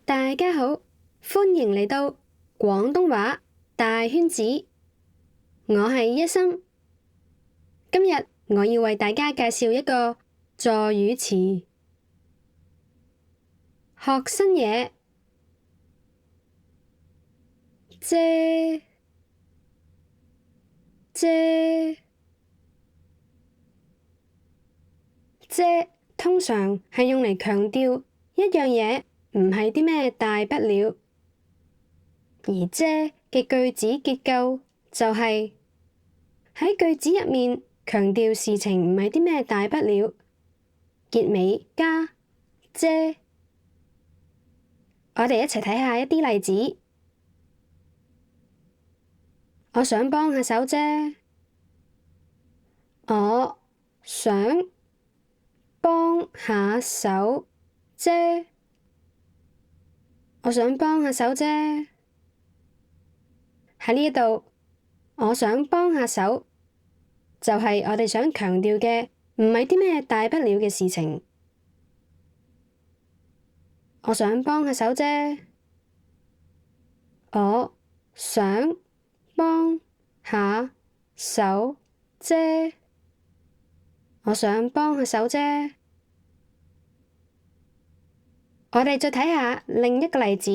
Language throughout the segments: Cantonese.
大家好，歡迎嚟到廣東話大圈子，我係一心。今日我要為大家介紹一個助語詞，學新嘢，啫通常係用嚟強調一樣嘢唔係啲咩大不了，而啫嘅句子結構就係喺句子入面強調事情唔係啲咩大不了，結尾加啫。我哋一齊睇下一啲例子。我想幫下手啫。我想幫下手啫。我想幫下手啫。喺呢度，我想幫下手就係我哋想強調嘅唔係啲咩大不了嘅事情。我想幫下手啫。我想幫下手啫。我想幫下手啫。我哋再睇下另一個例子。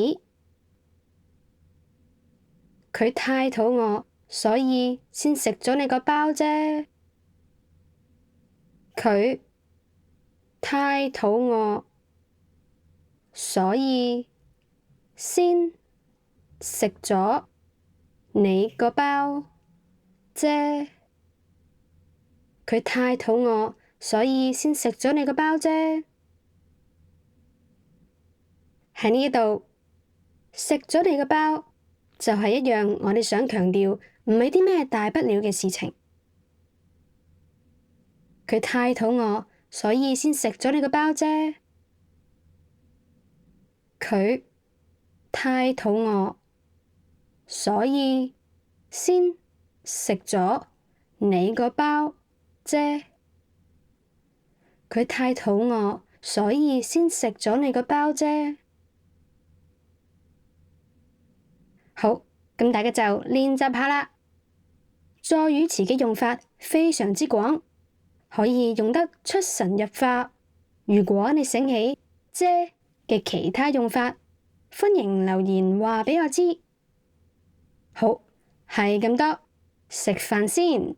佢太肚餓，所以先食咗你個包啫。佢太肚餓，所以先食咗你個包啫。佢太肚餓，所以先食咗你個包啫。喺呢度，食咗你個包就係一樣我哋想強調唔係啲咩大不了嘅事情。佢太肚餓，所以先食咗你個包啫。佢太肚餓，所以先食咗你個包啫。佢太肚餓，所以先食咗你個包啫。好，咁大家就練習下啦。助語詞嘅用法非常之廣，可以用得出神入化。如果你醒起啫嘅其他用法，歡迎留言話畀我知。好，係咁多，食飯先。